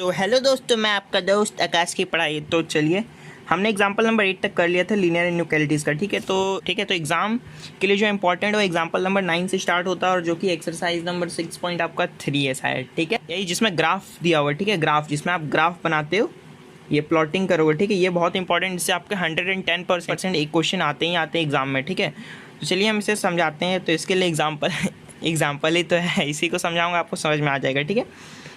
तो हेलो दोस्तों, मैं आपका दोस्त आकाश की पढ़ाई। तो चलिए, हमने एग्जाम्पल नंबर 8 तक कर लिया था लीनियर इनइक्वालिटीज़ का। ठीक है। तो एग्जाम के लिए जो इंपॉर्टेंट है एग्जाम्पल नंबर 9 से स्टार्ट होता है और जो कि एक्सरसाइज नंबर 6 पॉइंट आपका 3 है शायद। ठीक है, यही जिसमें ग्राफ दिया हुआ है। ठीक है, ग्राफ जिसमें आप ग्राफ बनाते हो, ये प्लॉटिंग करोगे। ठीक है, ये बहुत इंपॉर्टेंट, इससे आपके 110% एक क्वेश्चन आते ही आते हैं एग्जाम में। ठीक है, तो चलिए हम इसे समझाते हैं। तो इसके लिए एग्जाम्पल ही तो है, इसी को समझाऊंगा, आपको समझ में आ जाएगा। ठीक है,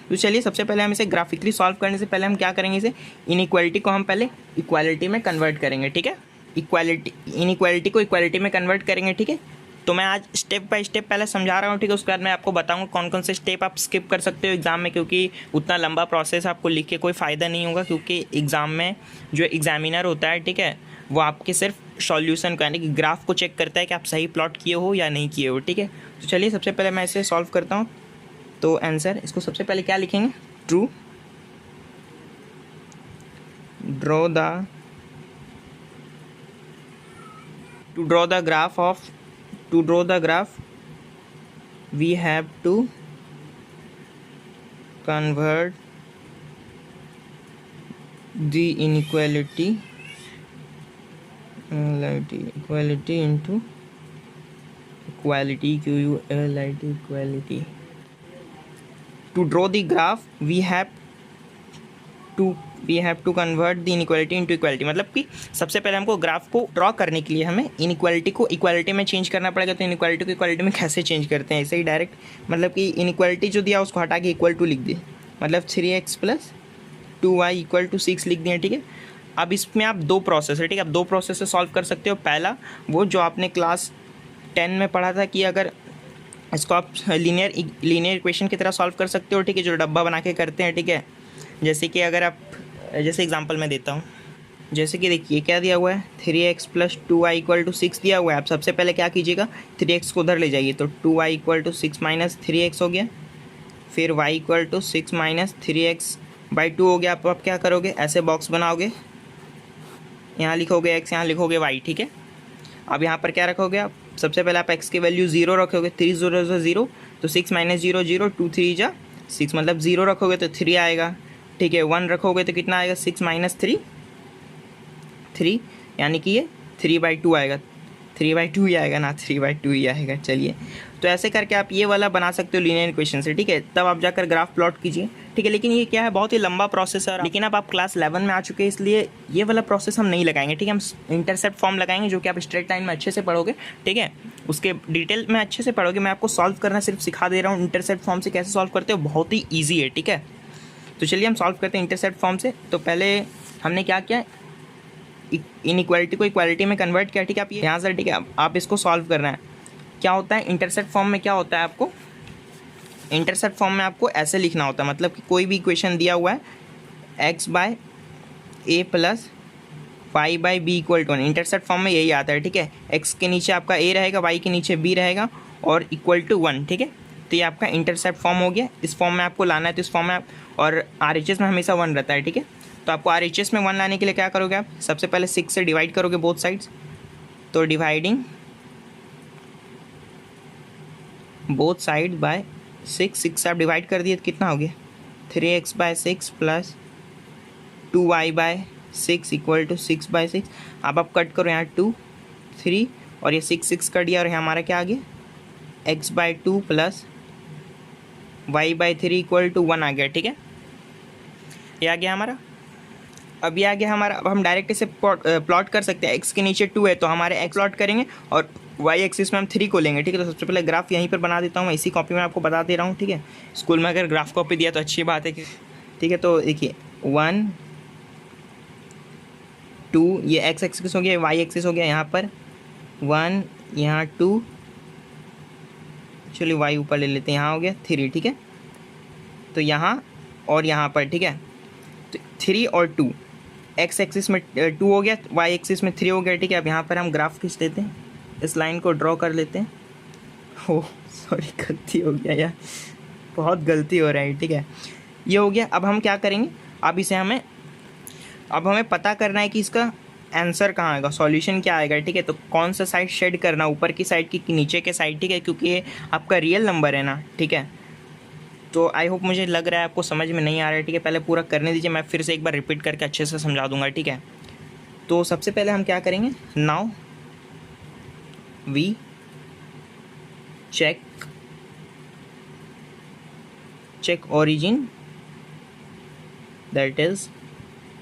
तो चलिए सबसे पहले हम इसे ग्राफिकली सॉल्व करने से पहले हम क्या करेंगे, इसे इनइक्वालिटी को हम पहले इक्वालिटी में कन्वर्ट करेंगे। ठीक है, इनइक्वालिटी को इक्वालिटी में कन्वर्ट करेंगे। ठीक है, तो मैं आज स्टेप बाय स्टेप पहले समझा रहा हूँ। ठीक है, उसके बाद मैं आपको बताऊँगा कौन कौन से स्टेप आप स्किप कर सकते हो एग्जाम में, क्योंकि उतना लंबा प्रोसेस आपको लिख के कोई फ़ायदा नहीं होगा। क्योंकि एग्ज़ाम में जो एग्जामिनर होता है, ठीक है, वो आपके सिर्फ सॉल्यूशन का यानी कि ग्राफ को चेक करता है कि आप सही प्लॉट किए हो या नहीं किए हो। ठीक है, तो चलिए सबसे पहले मैं इसे सॉल्व करता हूँ। तो आंसर, इसको सबसे पहले क्या लिखेंगे, true draw the to draw the graph we have to convert the inequality into equality. Equality. To draw the graph we have to convert the inequality into equality। मतलब कि सबसे पहले हमको ग्राफ को ड्रॉ करने के लिए हमें इनइक्वालिटी को इक्वालिटी में चेंज करना पड़ेगा। तो इनइक्वालिटी को इक्वालिटी में कैसे चेंज करते हैं, ऐसे ही डायरेक्ट, मतलब कि इनइक्वालिटी जो दिया उसको हटा के इक्वल टू लिख दिए, मतलब 3x + 2y = 6 लिख दिए। ठीक है, अब इसमें आप दो प्रोसेस है। ठीक है, आप दो प्रोसेस से सॉल्व कर सकते हो। पहला वो जो आपने क्लास 10 में पढ़ा था कि अगर इसको आप लीनियर इक्वेशन की तरह सॉल्व कर सकते हो। ठीक है, जो डब्बा बना के करते हैं। ठीक है, जैसे कि अगर आप, जैसे एग्जांपल मैं देता हूँ, जैसे कि देखिए क्या दिया हुआ है, 3x + 2y = 6 दिया हुआ है। आप सबसे पहले क्या कीजिएगा, 3x को उधर ले जाइए, तो 2y = 6 - 3x हो गया। फिर y = 6 - 3x/2 हो गया। आप क्या करोगे, ऐसे बॉक्स बनाओगे, यहाँ लिखोगे x, यहाँ लिखोगे y। ठीक है, अब यहाँ पर क्या रखोगे आप, सबसे पहले आप x की वैल्यू 0 रखोगे, 3 0 0, तो 6 - 0 0, 2 3 जा 6, मतलब 0 रखोगे तो 3 आएगा। ठीक है, 1 रखोगे तो कितना आएगा, 6 - 3 3, यानी कि ये 3/2 आएगा। 3/2 ही आएगा ना, 3/2 ही आएगा। चलिए, तो ऐसे करके आप ये वाला बना सकते हो लीनियर इक्वेशन से। ठीक है, तब आप जाकर ग्राफ प्लॉट कीजिए। ठीक है, लेकिन ये क्या है, बहुत ही लंबा प्रोसेस है। लेकिन अब आप क्लास 11 में आ चुके हैं, इसलिए ये वाला प्रोसेस हम नहीं लगाएंगे। ठीक है, हम इंटरसेप्ट फॉर्म लगाएंगे, जो कि आप स्ट्रेट लाइन में अच्छे से पढ़ोगे। ठीक है, उसके डिटेल में अच्छे से पढ़ोगे। मैं आपको सॉल्व करना सिर्फ सिखा दे रहा हूँ, इंटरसेप्ट फॉर्म से कैसे सॉल्व करते हो, बहुत ही ईजी है। ठीक है, तो चलिए हम सॉल्व करते हैं इंटरसेप्ट फॉर्म से। तो पहले हमने क्या किया, इनइक्वालिटी को इक्वालिटी में कन्वर्ट किया। ठीक है, आप ये यहाँ से, ठीक है, आप इसको सॉल्व करना है। क्या होता है इंटरसेप्ट फॉर्म में, क्या होता है, आपको इंटरसेप्ट फॉर्म में आपको ऐसे लिखना होता है, मतलब कि कोई भी इक्वेशन दिया हुआ है, x/a + y/b = 1। इंटरसेप्ट फॉर्म में यही आता है। ठीक है, x के नीचे आपका a रहेगा, y के नीचे b रहेगा और = 1। ठीक है, तो ये आपका इंटरसेप्ट फॉर्म हो गया। इस फॉर्म में आपको लाना है, तो इस फॉर्म में आप, और RHS में हमेशा 1 रहता है। ठीक है, तो आपको RHS में 1 लाने के लिए क्या करोगे, आप सबसे पहले 6 से डिवाइड करोगे बोथ साइड्स। तो डिवाइडिंग बोथ साइड बाय 6 से आप डिवाइड कर दिए तो कितना हो गया, 3x/6 + 2y/6 = 6/6। अब आप कट करो, यहाँ 2 3 और ये 6 कट दिया, और यहाँ हमारा क्या आ गया, x/2 + y/3 = 1 आ गया। ठीक है, ये आ गया हमारा। अब ये आ गया हमारा। अब हम डायरेक्ट इसे प्लॉट कर सकते हैं। x के नीचे 2 है तो हमारे x प्लॉट करेंगे और y एक्सिस में हम 3 को लेंगे। ठीक है, तो सबसे पहले ग्राफ यहीं पर बना देता हूँ, मैं इसी कॉपी में आपको बता दे रहा हूँ। ठीक है, स्कूल में अगर ग्राफ कॉपी दिया तो अच्छी बात है कि, ठीक है, तो देखिए 1 2, ये x एक्सिस हो गया, y एक्सिस हो गया, यहाँ पर 1, यहाँ 2, चलिए y ऊपर ले लेते हैं, यहाँ हो गया 3। ठीक है, तो यहाँ और यहाँ पर, ठीक है, तो 3 और 2, x एक्सिस में 2 हो गया, y एक्सिस में 3 हो गया। ठीक है, अब यहाँ पर हम ग्राफ खींच देते हैं, इस लाइन को ड्रॉ कर लेते हैं। ओह सॉरी, गलती हो गया यार, बहुत गलती हो रहा है। ठीक है, ये हो गया। अब हम क्या करेंगे, अब हमें पता करना है कि इसका आंसर कहाँ आएगा, सॉल्यूशन क्या आएगा। ठीक है, तो कौन सा साइड शेड करना, ऊपर की साइड की नीचे के साइड। ठीक है, क्योंकि ये आपका रियल नंबर है ना। ठीक है, तो आई होप, मुझे लग रहा है आपको समझ में नहीं आ रहा है, ठीक है। पहले पूरा करने दीजिए, मैं फिर से एक बार रिपीट करके अच्छे से समझा दूंगा, ठीक है। तो सबसे पहले हम क्या करेंगे, now we check origin, that is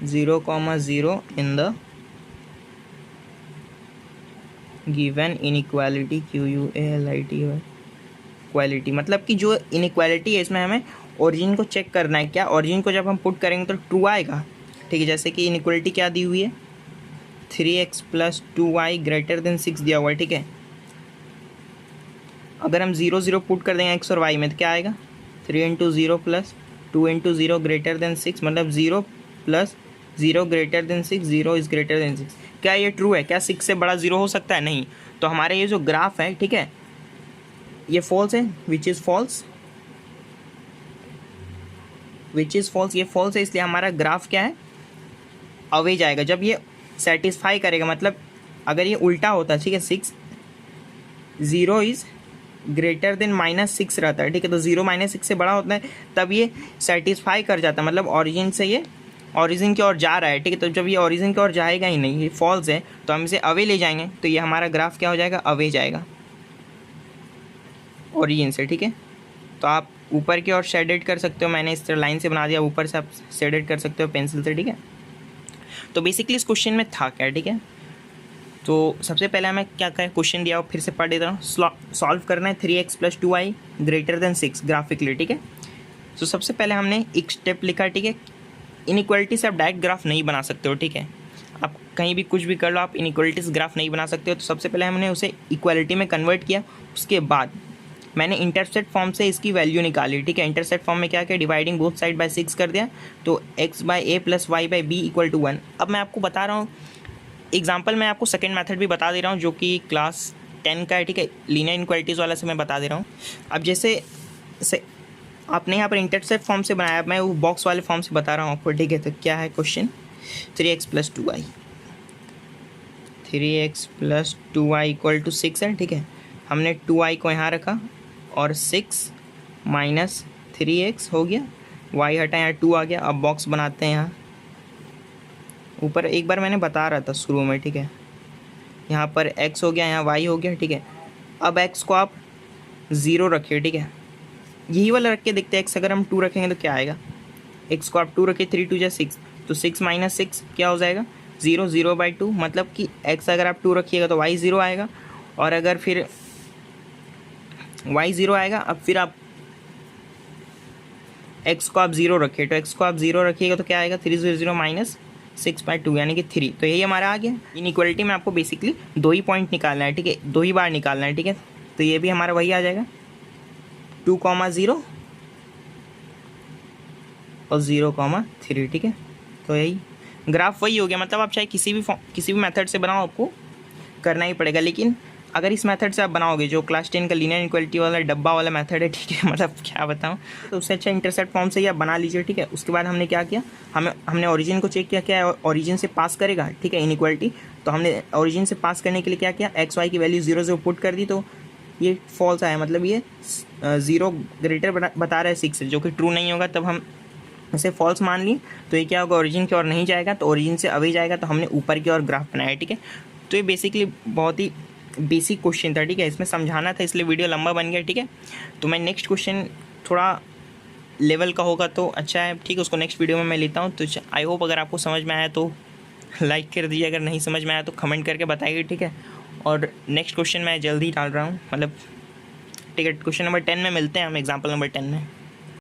0,0 in the given inequality QUALITY quality. मतलब कि जो इनइक्वालिटी है इसमें हमें ओरिजिन को चेक करना है। क्या ओरिजिन को जब हम पुट करेंगे तो ट्रू आएगा, ठीक है। जैसे कि इनइक्वालिटी क्या दी हुई है, 3x + 2y > 6 दिया हुआ है, ठीक है। अगर हम 0 0 पुट कर देंगे x और y में तो क्या आएगा, 3 × 0 + 2 × 0 > 6, मतलब 0 + 0 > 6, 0 is greater than 6। क्या ये ट्रू है? क्या 6 से बड़ा 0 हो सकता है? नहीं। तो हमारे ये जो ग्राफ है, ठीक है, ये फॉल्स है, विच इज़ फॉल्स, ये फॉल्स है, इसलिए हमारा ग्राफ क्या है, अवे जाएगा। जब ये सेटिस्फाई करेगा, मतलब अगर ये उल्टा होता, ठीक है, 6 0 इज़ ग्रेटर देन -6 रहता है, ठीक है, तो 0 -6 से बड़ा होता है, तब ये सेटिस्फाई कर जाता है, मतलब ऑरिजिन से ये ऑरिजिन की ओर जा रहा है, ठीक है। तो जब ये ऑरिजिन की ओर जाएगा ही नहीं, ये फॉल्स है, तो हम इसे अवे ले जाएंगे, तो ये हमारा ग्राफ क्या हो जाएगा, अवे जाएगा ओरिजिन से, ठीक है। तो आप ऊपर की ओर शेडेड कर सकते हो, मैंने इस तरह लाइन से बना दिया, ऊपर से आप शेडेड कर सकते हो पेंसिल से, ठीक है। तो बेसिकली इस क्वेश्चन में था क्या, ठीक है। तो सबसे पहले हमें क्या क्या क्वेश्चन दिया हो, फिर से पढ़ देता हूँ। सॉल्व करना है 3x + 2y > 6 ग्राफिकली, ठीक है। तो सबसे पहले हमने एक स्टेप लिखा, ठीक है। इनइक्वालिटी से आप डायरेक्ट ग्राफ नहीं बना सकते हो, ठीक है। आप कहीं भी कुछ भी कर लो, आप इनइक्वालिटी से ग्राफ नहीं बना सकते हो। तो सबसे पहले हमने उसे इक्वालिटी में कन्वर्ट किया, उसके बाद मैंने इंटरसेप्ट फॉर्म से इसकी वैल्यू निकाली, ठीक है। इंटरसेप्ट फॉर्म में क्या किया, डिवाइडिंग बोथ साइड बाय 6 कर दिया, तो x/a + y/b = 1। अब मैं आपको बता रहा हूँ एग्जाम्पल, मैं आपको सेकेंड मेथड भी बता दे रहा हूँ जो कि क्लास 10 का है, ठीक है। लीनियर इनइक्वालिटीज़ वाला से मैं बता दे रहा हूँ। अब जैसे आपने यहाँ पर इंटरसेप्ट फॉर्म से बनाया, मैं वो बॉक्स वाले फॉर्म से बता रहा हूँ आपको, ठीक है। तो क्या है क्वेश्चन, 3x + 2y = 6 है, ठीक है। हमने 2y को यहाँ रखा और 6 - 3x हो गया, y हटा, यहाँ 2 आ गया। अब बॉक्स बनाते हैं, यहाँ ऊपर एक बार मैंने बता रहा था शुरू में, ठीक है। यहाँ पर x हो गया, यहाँ y हो गया, ठीक है। अब x को आप 0 रखिए, ठीक है। यही वाला रख के देखते हैं, x अगर हम 2 रखेंगे तो क्या आएगा। x को आप 2 रखिए, 3 × 2 = 6, तो 6 - 6 क्या हो जाएगा, 0 0/2, मतलब कि x अगर आप 2 रखिएगा तो y 0 आएगा, और अगर फिर y 0 आएगा। अब फिर आप x को आप 0 रखिए, तो x को आप 0 रखिएगा तो क्या आएगा, 3 0 0 - 6/2 यानी कि 3। तो यही हमारा आ गया। इनइक्वालिटी में आपको बेसिकली 2 ही पॉइंट निकालना है, ठीक है, 2 ही बार निकालना है, ठीक है। तो ये भी हमारा वही आ जाएगा, 2,0 और 0,3, ठीक है। तो यही ग्राफ वही हो गया। मतलब आप चाहे किसी भी मेथड से बनाओ, आपको करना ही पड़ेगा। लेकिन अगर इस मेथड से आप बनाओगे, जो क्लास 10 का लीनियर इनइक्वालिटी वाला डब्बा वाला मेथड है, ठीक है, मतलब क्या बताऊँ, तो उससे अच्छा इंटरसेप्ट फॉर्म से ही आप बना लीजिए, ठीक है। उसके बाद हमने क्या किया, हमने ओरिजिन को चेक किया, क्या ओरिजिन से पास करेगा, ठीक है, इनइक्वालिटी। तो हमने ओरिजिन से पास करने के लिए क्या किया, एक्स वाई की वैल्यू 0 0 पुट कर दी, तो ये फॉल्स आया, मतलब ये 0 ग्रेटर बता रहा है 6 से, जो कि ट्रू नहीं होगा। तब हम इसे फॉल्स मान ली, तो ये क्या होगा, ओरिजिन की ओर नहीं जाएगा, तो ओरिजिन से अवे जाएगा। तो हमने ऊपर की ओर ग्राफ बनाया, ठीक है। तो ये बेसिकली बहुत ही बेसिक क्वेश्चन था, ठीक है। इसमें समझाना था, इसलिए वीडियो लंबा बन गया, ठीक है। तो मैं नेक्स्ट क्वेश्चन थोड़ा लेवल का होगा तो अच्छा है, ठीक है, उसको नेक्स्ट वीडियो में मैं लेता हूँ। तो आई होप अगर आपको समझ में आया तो लाइक कर दीजिए, अगर नहीं समझ में आया तो कमेंट करके बताइए, ठीक है। और नेक्स्ट क्वेश्चन मैं जल्दी डाल रहा हूँ, मतलब ठीक है। क्वेश्चन नंबर 10 में मिलते हैं हम, एग्जाम्पल नंबर 10 में।